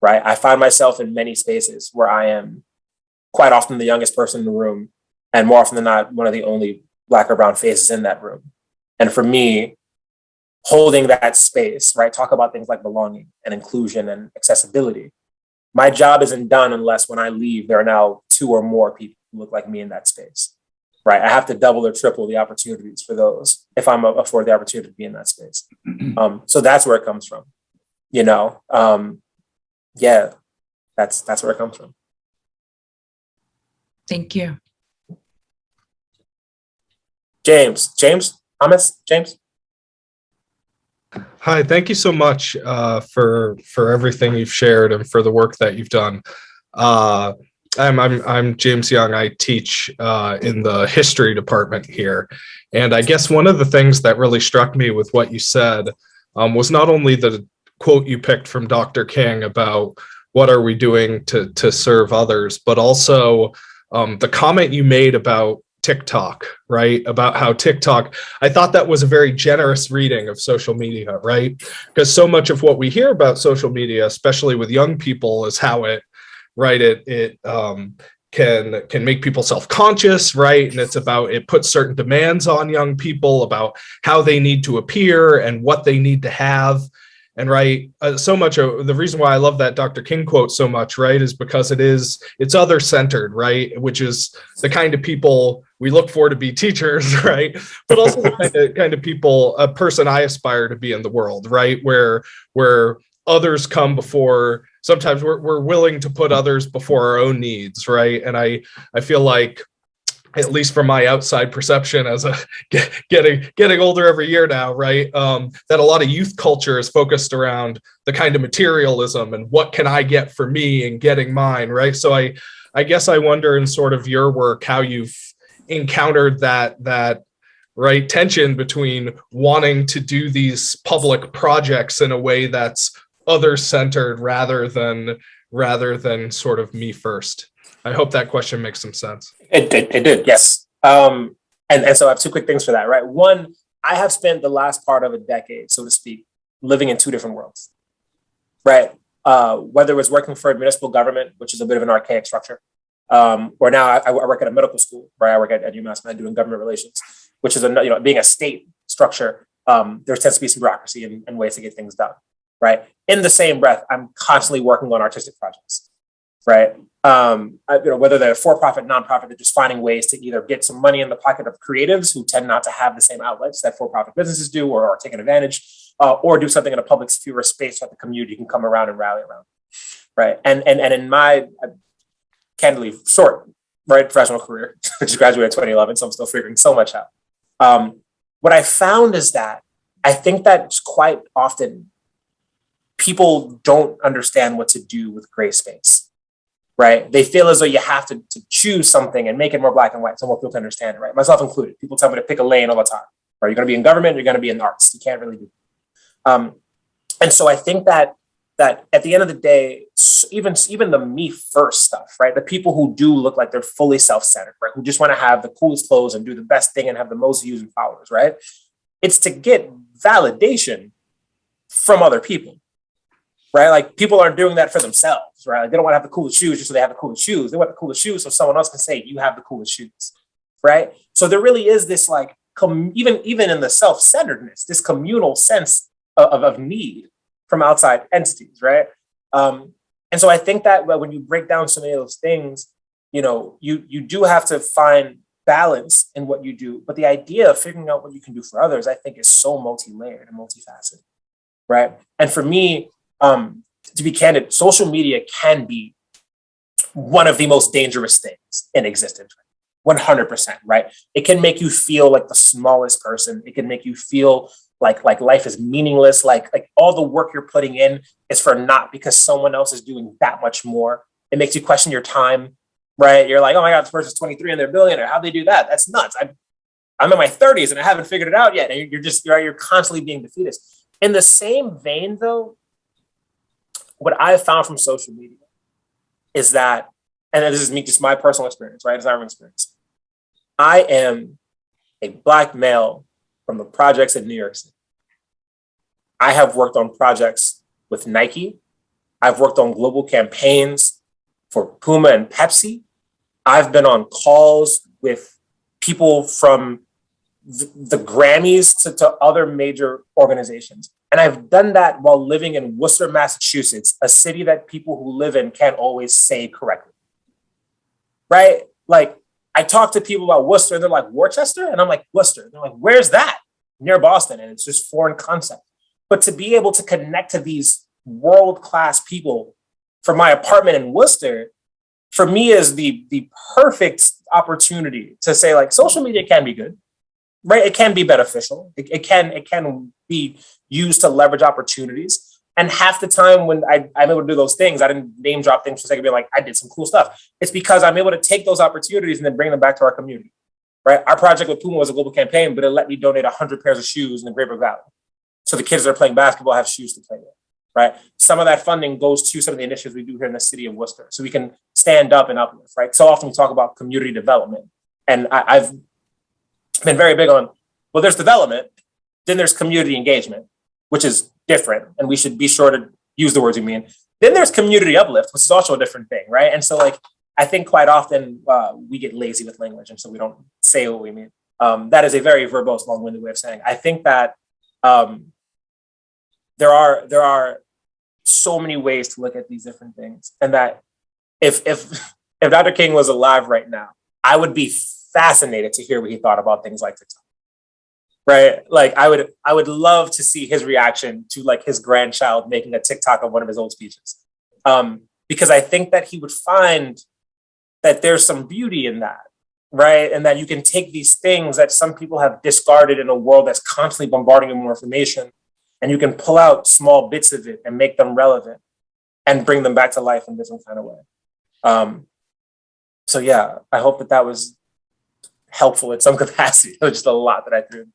right? I find myself in many spaces where I am quite often the youngest person in the room, and more often than not, one of the only Black or brown faces in that room. And for me, holding that space, right? Talk about things like belonging and inclusion and accessibility. My job isn't done unless when I leave, there are now 2 or more people who look like me in that space, right? I have to double or triple the opportunities for those if I'm afforded the opportunity to be in that space. So that's where it comes from, you know? Yeah, that's where it comes from. Thank you. James. Hi, thank you so much for everything you've shared and for the work that you've done. I'm James Young. I teach in the history department here, and I guess one of the things that really struck me with what you said was not only the quote you picked from Dr. King about what are we doing to serve others, but also the comment you made about TikTok, right? About how TikTok, I thought that was a very generous reading of social media, right? Because so much of what we hear about social media, especially with young people, is how it can make people self-conscious, right? And it's about, it puts certain demands on young people about how they need to appear and what they need to have. And right, so much of the reason why I love that Dr. King quote so much, right, is because it's other-centered, right, which is the kind of people we look for to be teachers, right, but also the kind of people, a person I aspire to be in the world, right, where others come before. Sometimes we're willing to put others before our own needs, right, and I feel like, at least from my outside perception as a getting older every year now, right? That a lot of youth culture is focused around the kind of materialism and what can I get for me and getting mine, right? So I guess I wonder in sort of your work, how you've encountered that right tension between wanting to do these public projects in a way that's other-centered rather than sort of me first. I hope that question makes some sense. It did, yes. And so I have 2 quick things for that, right? One, I have spent the last part of a decade, so to speak, living in 2 different worlds, right? Whether it was working for a municipal government, which is a bit of an archaic structure, or now I work at a medical school, right? I work at UMass Med doing government relations, which is, being a state structure, there tends to be some bureaucracy and ways to get things done, right? In the same breath, I'm constantly working on artistic projects, right? Whether they're for-profit, nonprofit, they're just finding ways to either get some money in the pocket of creatives who tend not to have the same outlets that for-profit businesses do or are taking advantage, or do something in a public sphere or space that the community can come around and rally around. right? And in my candidly short, right, professional career, just graduated in 2011, so I'm still figuring so much out. What I found is that I think that quite often people don't understand what to do with gray space, right? They feel as though you have to choose something and make it more black and white so more people can understand it, right? Myself included. People tell me to pick a lane all the time, right? You're going to be in government, you're going to be in the arts. You can't really do that. And so I think that at the end of the day, even the me first stuff, right? The people who do look like they're fully self-centered, right? Who just want to have the coolest clothes and do the best thing and have the most views and followers, right? It's to get validation from other people, right? Like people aren't doing that for themselves, right? Like they don't want to have the coolest shoes just so they have the coolest shoes. They want the coolest shoes so someone else can say, you have the coolest shoes, right? So there really is this like, even in the self-centeredness, this communal sense of need from outside entities, right? And so I think that when you break down so many of those things, you know, you do have to find balance in what you do. But the idea of figuring out what you can do for others, I think is so multi-layered and multifaceted, right? And for me, to be candid, social media can be one of the most dangerous things in existence, 100%, right? It can make you feel like the smallest person. It can make you feel like life is meaningless, like all the work you're putting in is for naught because someone else is doing that much more. It makes you question your time, right? You're like, oh my God, this person's 23 and they're a billionaire. How'd they do that? That's nuts. I'm in my 30s and I haven't figured it out yet. And you're constantly being defeatist. In the same vein, though, what I've found from social media is that, and this is me, just my personal experience, right? It's our experience. I am a Black male from the projects in New York City. I have worked on projects with Nike. I've worked on global campaigns for Puma and Pepsi. I've been on calls with people from the Grammys to other major organizations. And I've done that while living in Worcester, Massachusetts, a city that people who live in can't always say correctly, right? Like, I talk to people about Worcester and they're like, Worcester? And I'm like, Worcester. And they're like, where's that? Near Boston. And it's just foreign concept. But to be able to connect to these world-class people from my apartment in Worcester, for me is the perfect opportunity to say, like, social media can be good, right? It can be beneficial. It can be used to leverage opportunities. And half the time when I'm able to do those things, I didn't name drop things for the sake of being like, I did some cool stuff. It's because I'm able to take those opportunities and then bring them back to our community, right? Our project with Puma was a global campaign, but it let me donate 100 pairs of shoes in the Great Brook Valley. So the kids that are playing basketball have shoes to play with, right? Some of that funding goes to some of the initiatives we do here in the city of Worcester. So we can stand up and uplift, right? So often we talk about community development. And I've been very big on, well, there's development, then there's community engagement, which is different. And we should be sure to use the words we mean. Then there's community uplift, which is also a different thing, right? And so like, I think quite often we get lazy with language. And so we don't say what we mean. That is a very verbose, long-winded way of saying. I think that there are so many ways to look at these different things. And that if Dr. King was alive right now, I would be fascinated to hear what he thought about things like TikTok. Right? Like I would love to see his reaction to like his grandchild making a TikTok of one of his old speeches. Because I think that he would find that there's some beauty in that, right? And that you can take these things that some people have discarded in a world that's constantly bombarding you with more information, and you can pull out small bits of it and make them relevant and bring them back to life in a different kind of way. So yeah, I hope that was helpful in some capacity. It was just a lot that I threw.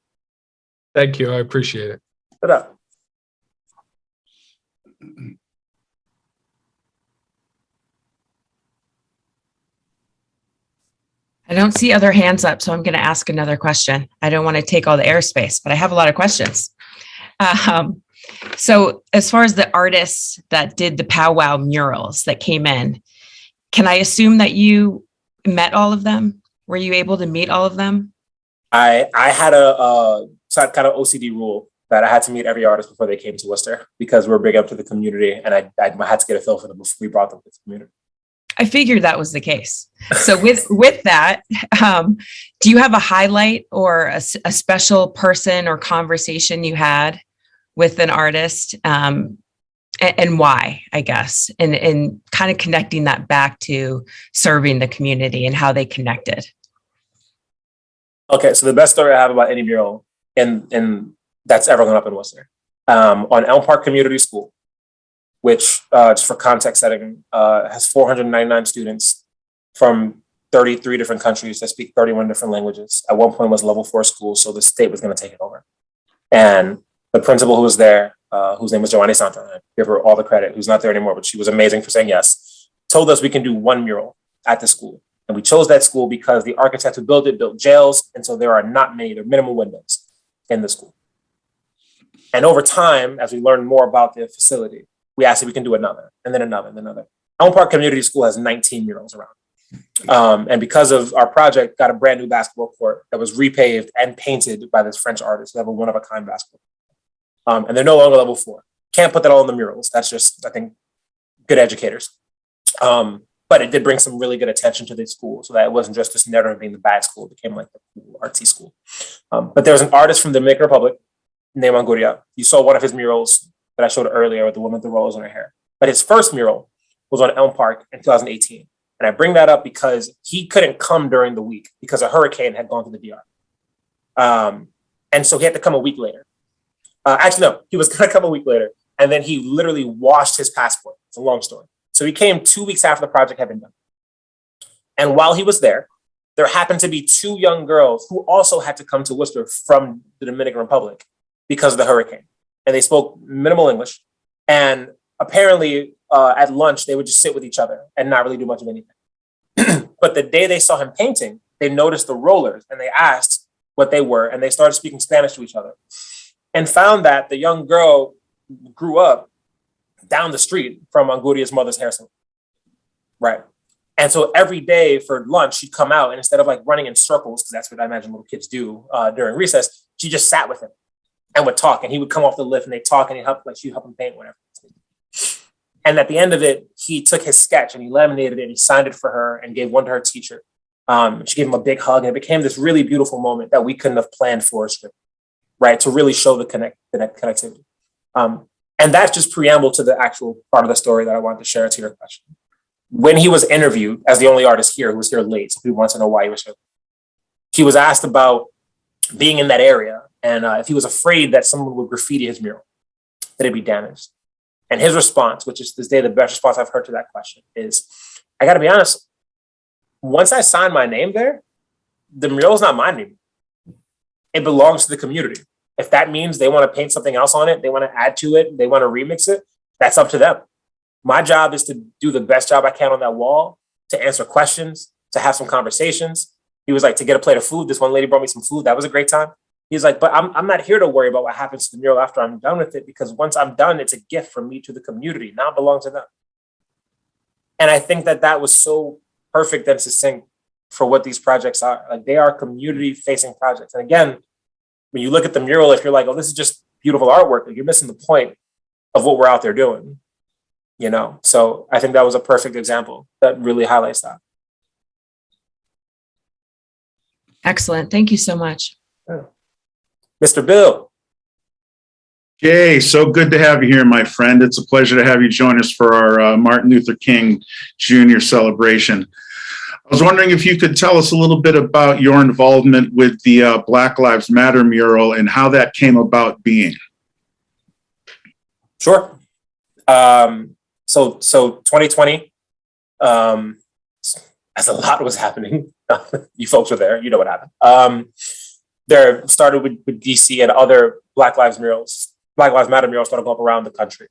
Thank you. I appreciate it. What up? I don't see other hands up, so I'm going to ask another question. I don't want to take all the airspace, but I have a lot of questions. So as far as the artists that did the powwow murals that came in, can I assume that you met all of them? Were you able to meet all of them? I had a kind of OCD rule that I had to meet every artist before they came to Worcester because we're big up to the community, and I had to get a feel for them before we brought them to the community. I figured that was the case. So with that, do you have a highlight or a special person or conversation you had with an artist? And and why, I guess, and kind of connecting that back to serving the community and how they connected. Okay, so the best story I have about any mural in that's ever gone up in Worcester, on Elm Park Community School, which, just for context setting, has 499 students from 33 different countries that speak 31 different languages. At one point was level 4 school, so the state was going to take it over. And the principal who was there, whose name was Joanne Santa, I give her all the credit, who's not there anymore, but she was amazing for saying yes, told us we can do one mural at the school. And we chose that school because the architect who built it built jails. And so there are not many, there are minimum windows in the school. And over time, as we learn more about the facility, we asked if we can do another, and then another, and then another. Elm Park Community School has 19 murals around. And because of our project, got a brand new basketball court that was repaved and painted by this French artist who have a one-of-a-kind basketball. And they're no longer level 4. Can't put that all in the murals. That's just, I think, good educators. But it did bring some really good attention to the school, so that it wasn't just this never being the bad school, it became like the cool artsy school. But there was an artist from the Dominican Republic named Anguria. You saw one of his murals that I showed earlier with the woman with the rolls in her hair. But his first mural was on Elm Park in 2018. And I bring that up because he couldn't come during the week because a hurricane had gone to the DR. And so he had to come a week later. Actually, no, he was going to come a week later. And then he literally washed his passport. It's a long story. So he came 2 weeks after the project had been done. And while he was there happened to be 2 young girls who also had to come to Worcester from the Dominican Republic because of the hurricane. And they spoke minimal English. And apparently at lunch, they would just sit with each other and not really do much of anything. But the day they saw him painting, they noticed the rollers and they asked what they were. And they started speaking Spanish to each other and found that the young girl grew up down the street from Anguria's mother's hair salon. Right. And so every day for lunch, she'd come out and instead of like running in circles, because that's what I imagine little kids do during recess, she just sat with him and would talk. And he would come off the lift and they'd talk and she'd help him paint, whatever. And at the end of it, he took his sketch and he laminated it and he signed it for her and gave one to her teacher. She gave him a big hug and it became this really beautiful moment that we couldn't have planned for a script, right? To really show the connectivity. And that's just preamble to the actual part of the story that I wanted to share to your question. When he was interviewed as the only artist here who was here late, so people want to know why he was here, he was asked about being in that area and if he was afraid that someone would graffiti his mural, that it'd be damaged. And his response, which is this day the best response I've heard to that question, is, I got to be honest, once I sign my name there, the mural's not mine anymore. It belongs to the community. If that means they want to paint something else on it, they want to add to it, they want to remix it, that's up to them. My job is to do the best job I can on that wall, to answer questions, to have some conversations. He was like, to get a plate of food. This one lady brought me some food. That was a great time. He's like, but I'm not here to worry about what happens to the mural after I'm done with it, because once I'm done, it's a gift from me to the community. Now it belongs to them. And I think that that was so perfect and succinct for what these projects are. Like, they are community-facing projects. And again, when you look at the mural, if you're like, oh, this is just beautiful artwork, like, you're missing the point of what we're out there doing, you know? So I think that was a perfect example that really highlights that. Excellent. Thank you so much. Yeah. Mr. Bill. Jay, so good to have you here, my friend. It's a pleasure to have you join us for our Martin Luther King Jr. celebration. I was wondering if you could tell us a little bit about your involvement with the Black Lives Matter mural and how that came about being. Sure. So 2020, as a lot was happening, you folks were there, you know what happened. There started with DC and other Black Lives Matter murals started going up around the country.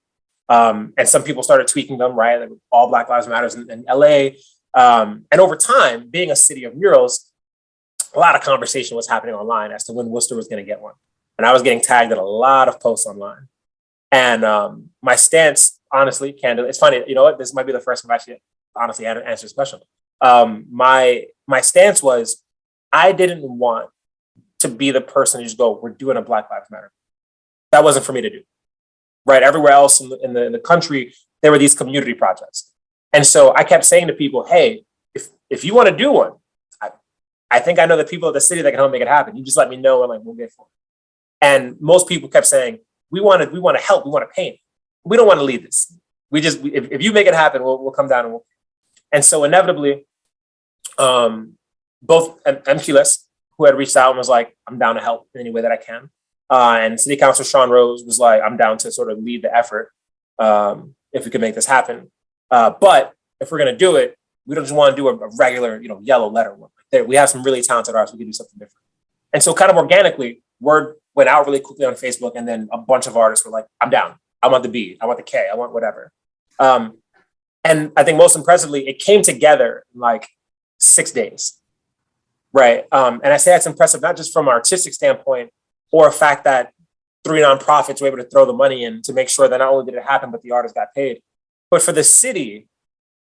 And some people started tweaking them, right? Like all Black Lives Matters in LA. And over time, being a city of murals, a lot of conversation was happening online as to when Worcester was going to get one. And I was getting tagged in a lot of posts online. And my stance, honestly, candidly, it's funny, you know what? This might be the first time I've actually honestly answered this question. My stance was, I didn't want to be the person who just go, we're doing a Black Lives Matter. That wasn't for me to do, right? Everywhere else in the country, there were these community projects. And so I kept saying to people, hey, if you want to do one, I think I know the people at the city that can help make it happen. You just let me know and like, we'll get for it. And most people kept saying, we want to help, we want to paint. we don't want to lead this. If you make it happen, we'll come down and so inevitably, both MQLS, who had reached out and was like, I'm down to help in any way that I can. And City Councilor Sean Rose was like, I'm down to sort of lead the effort if we can make this happen. But if we're going to do it, we don't just want to do a regular, yellow letter one. We have some really talented artists. We can do something different. And so kind of organically, word went out really quickly on Facebook. And then a bunch of artists were like, I'm down. I want the B. I want the K. I want whatever. And I think most impressively, it came together in like 6 days. Right. And I say that's impressive, not just from an artistic standpoint or a fact that 3 nonprofits were able to throw the money in to make sure that not only did it happen, but the artists got paid. But for the city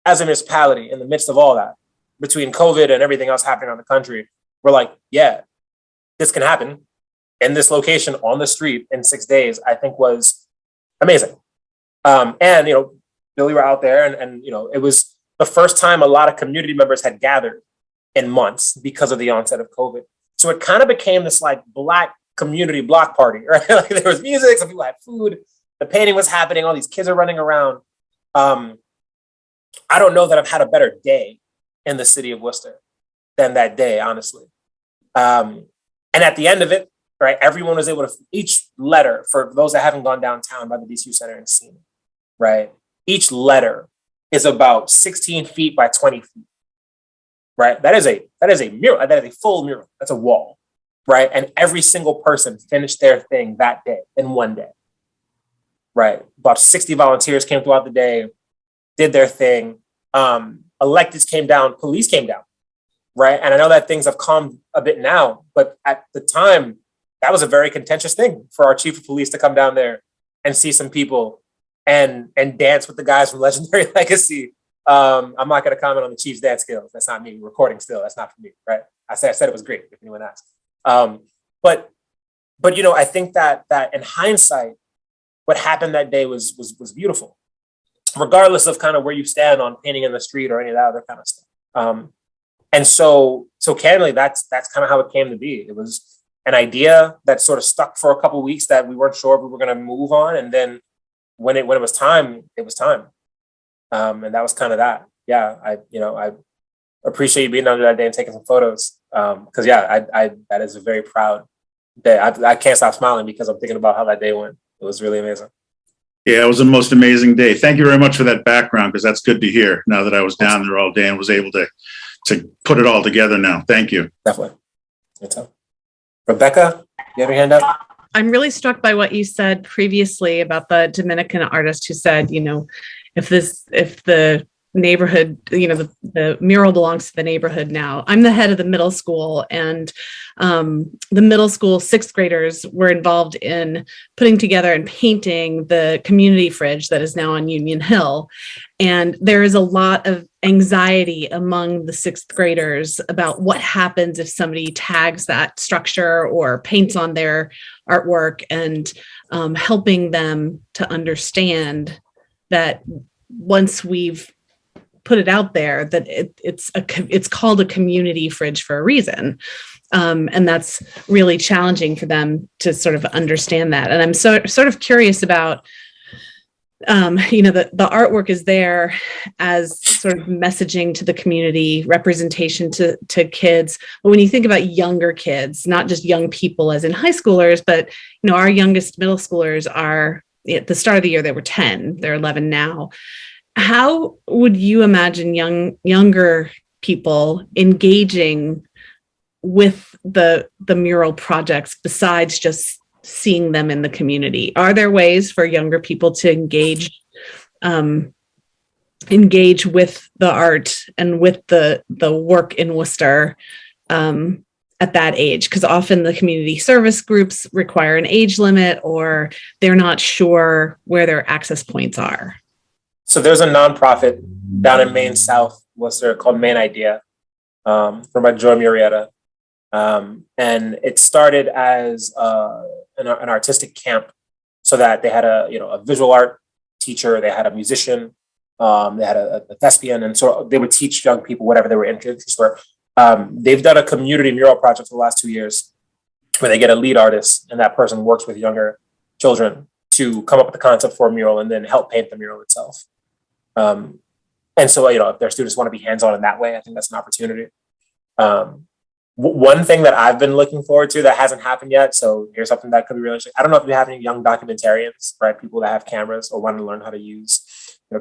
as a municipality in the midst of all that, between COVID and everything else happening on the country, we're like, yeah, this can happen in this location on the street in 6 days, I think was amazing. And, Billy were out there and it was the first time a lot of community members had gathered in months because of the onset of COVID. So it kind of became this like Black community block party, right? Like there was music, some people had food, the painting was happening, all these kids are running around. I don't know that I've had a better day in the city of Worcester than that day, honestly. And at the end of it, right, everyone was able to, each letter, for those that haven't gone downtown by the DCU Center and seen it, right? Each letter is about 16 feet by 20 feet, right? That is a mural, that is a full mural, that's a wall, right? And every single person finished their thing that day in one day, right? About 60 volunteers came throughout the day, did their thing. Electeds came down, police came down, right? And I know that things have calmed a bit now, but at the time, that was a very contentious thing for our chief of police to come down there and see some people and dance with the guys from Legendary Legacy. I'm not going to comment on the chief's dance skills. That's not me. Recording still, that's not for me, right? I said it was great, if anyone asked. But I think that in hindsight, what happened that day was beautiful, regardless of kind of where you stand on painting in the street or any of that other kind of stuff. And so candidly, that's kind of how it came to be. It was an idea that sort of stuck for a couple of weeks that we weren't sure if we were going to move on. And then when it was time, it was time. And that was kind of that. Yeah, I appreciate you being down there that day and taking some photos. Because that is a very proud day. I can't stop smiling because I'm thinking about how that day went. It was really amazing. Yeah, it was the most amazing day. Thank you very much for that background, because that's good to hear now that I was down there all day and was able to put it all together now. Thank you. Definitely. Rebecca, you have your hand up? I'm really struck by what you said previously about the Dominican artist who said, if the neighborhood, the mural belongs to the neighborhood now. I'm the head of the middle school, and the middle school 6th graders were involved in putting together and painting the community fridge that is now on Union Hill. And there is a lot of anxiety among the 6th graders about what happens if somebody tags that structure or paints on their artwork, and helping them to understand that once we've put it out there, that it's called a community fridge for a reason. And that's really challenging for them to sort of understand that. And I'm sort of curious about, the artwork is there as sort of messaging to the community, representation to kids. But when you think about younger kids, not just young people as in high schoolers, but, our youngest middle schoolers are, at the start of the year, they were 10, they're 11 now. How would you imagine younger people engaging with the mural projects besides just seeing them in the community? Are there ways for younger people to engage with the art and with the work in Worcester at that age? Because often the community service groups require an age limit, or they're not sure where their access points are. So there's a nonprofit down in Maine South Worcester called Maine Idea, run by Joy Murrieta. And it started as an artistic camp, so that they had a visual art teacher, they had a musician, they had a thespian, and so they would teach young people whatever their interests were. They've done a community mural project for the last 2 years where they get a lead artist, and that person works with younger children to come up with the concept for a mural and then help paint the mural itself. And so, if their students want to be hands-on in that way, I think that's an opportunity. One thing that I've been looking forward to that hasn't happened yet, so here's something that could be really interesting. I don't know if you have any young documentarians, right? People that have cameras or want to learn how to use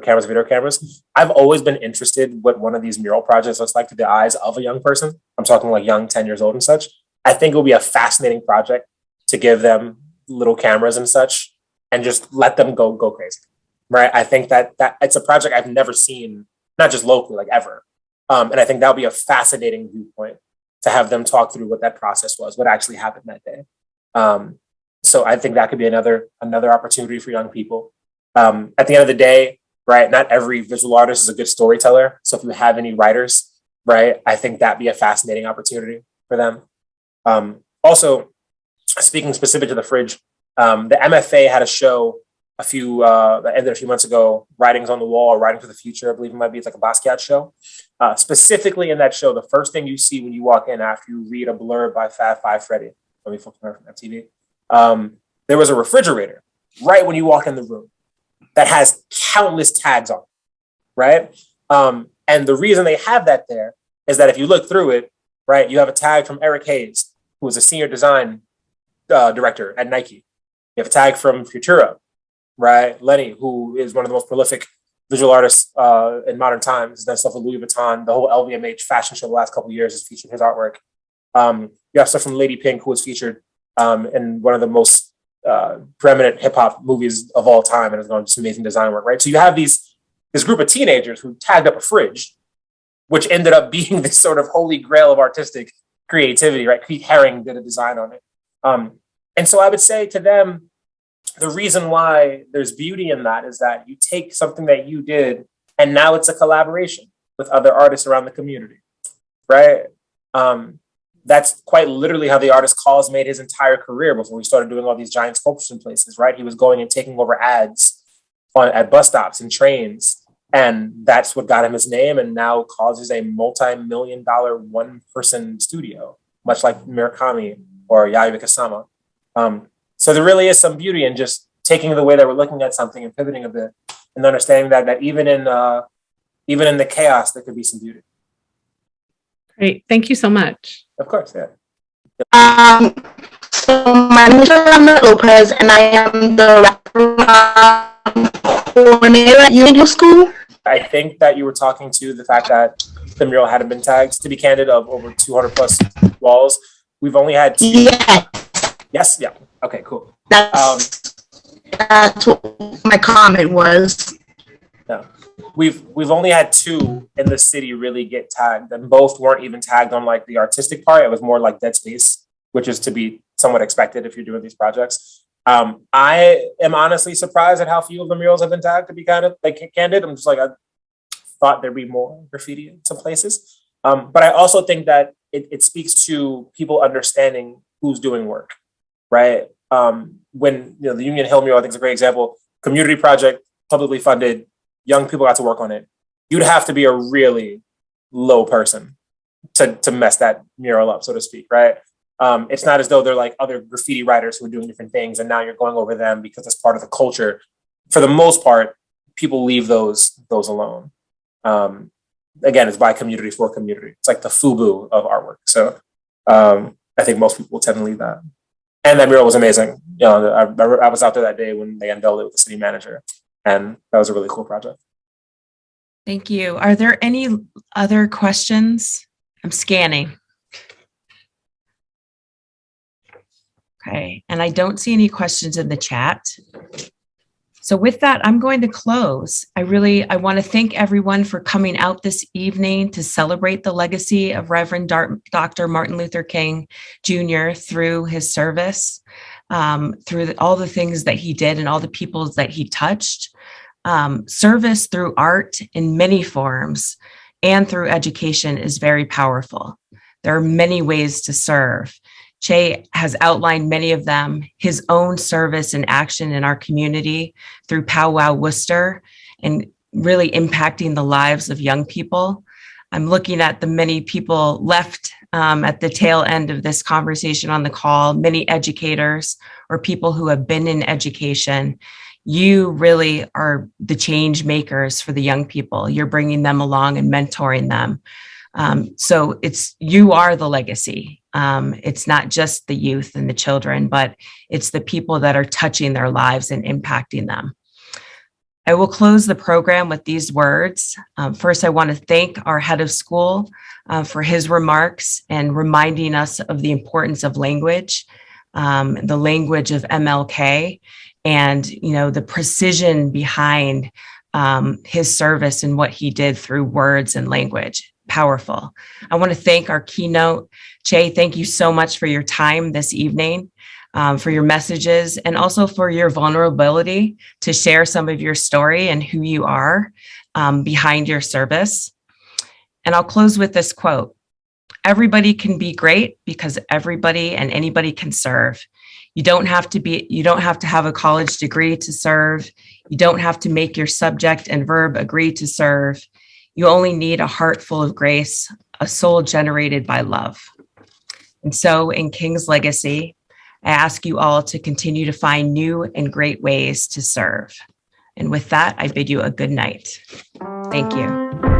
cameras, video cameras. I've always been interested what one of these mural projects looks like through the eyes of a young person. I'm talking like young, 10 years old and such. I think it will be a fascinating project to give them little cameras and such and just let them go crazy, right? I think that it's a project I've never seen, not just locally, like ever. And I think that'll be a fascinating viewpoint to have them talk through what that process was, what actually happened that day. So I think that could be another opportunity for young people. At the end of the day, right, not every visual artist is a good storyteller. So if you have any writers, right, I think that'd be a fascinating opportunity for them. Also, speaking specific to the fridge, the MFA had a show that ended a few months ago, Writings on the Wall or Writing for the Future, I believe it might be. It's like a Basquiat show. Specifically in that show, the first thing you see when you walk in after you read a blurb by Fab Five Freddy, let me flip from FTV, there was a refrigerator right when you walk in the room that has countless tags on it, right? And the reason they have that there is that if you look through it, right, you have a tag from Eric Hayes, who was a senior design director at Nike. You have a tag from Futura, right? Lenny, who is one of the most prolific visual artists in modern times, has done stuff with Louis Vuitton. The whole LVMH fashion show the last couple of years has featured his artwork. You have stuff from Lady Pink, who was featured in one of the most preeminent hip hop movies of all time and has done just amazing design work, right? So you have this group of teenagers who tagged up a fridge, which ended up being this sort of holy grail of artistic creativity, right? Keith Haring did a design on it. And so I would say to them, the reason why there's beauty in that is that you take something that you did and now it's a collaboration with other artists around the community, right? That's quite literally how the artist Cause made his entire career before he started doing all these giant sculptures in places, right? He was going and taking over ads at bus stops and trains, and that's what got him his name. And now Cause is a multi-million-dollar one-person studio, much like Murakami or Yayoi Kusama. So there really is some beauty in just taking the way that we're looking at something and pivoting a bit, and understanding that even in the chaos, there could be some beauty. Great. Thank you so much. Of course, yeah. So my name is Ramona Lopez, and I am the coordinator at Union School. I think that you were talking to the fact that the mural hadn't been tagged. To be candid, of over 200 plus walls, we've only had 2. Yes. Yes. Yeah. Okay. Cool. That's what my comment was. Yeah. We've only had 2 in the city really get tagged, and both weren't even tagged on like the artistic part. It was more like dead space, which is to be somewhat expected if you're doing these projects. I am honestly surprised at how few of the murals have been tagged, to be kind of like candid. I'm just like, I thought there'd be more graffiti in some places. But I also think that it speaks to people understanding who's doing work, right? When the Union Hill mural, I think is a great example. Community project, publicly funded, young people got to work on it. You'd have to be a really low person to mess that mural up, so to speak, right? It's not as though they're like other graffiti writers who are doing different things and now you're going over them because it's part of the culture. For the most part, people leave those alone. Again, it's by community for community. It's like the FUBU of artwork. So I think most people will tend to leave that. And that mural was amazing. I was out there that day when they unveiled it with the city manager, and that was a really cool project. Thank you. Are there any other questions? I'm scanning. Okay, and I don't see any questions in the chat. So with that, I'm going to close. I want to thank everyone for coming out this evening to celebrate the legacy of Reverend Dr. Martin Luther King Jr. through his service, through all the things that he did and all the people that he touched. Service through art in many forms and through education is very powerful. There are many ways to serve. Che has outlined many of them, his own service and action in our community through Pow Wow Worcester and really impacting the lives of young people. I'm looking at the many people left at the tail end of this conversation on the call, many educators or people who have been in education. You really are the change makers for the young people. You're bringing them along and mentoring them. So you are the legacy. It's not just the youth and the children, but it's the people that are touching their lives and impacting them. I will close the program with these words. First, I want to thank our head of school for his remarks and reminding us of the importance of language, the language of MLK, and the precision behind his service and what he did through words and language. Powerful. I want to thank our keynote. Che, thank you so much for your time this evening, for your messages, and also for your vulnerability to share some of your story and who you are behind your service. And I'll close with this quote. Everybody can be great because everybody and anybody can serve. You don't have to have a college degree to serve. You don't have to make your subject and verb agree to serve. You only need a heart full of grace, a soul generated by love. And so in King's Legacy, I ask you all to continue to find new and great ways to serve. And with that, I bid you a good night. Thank you.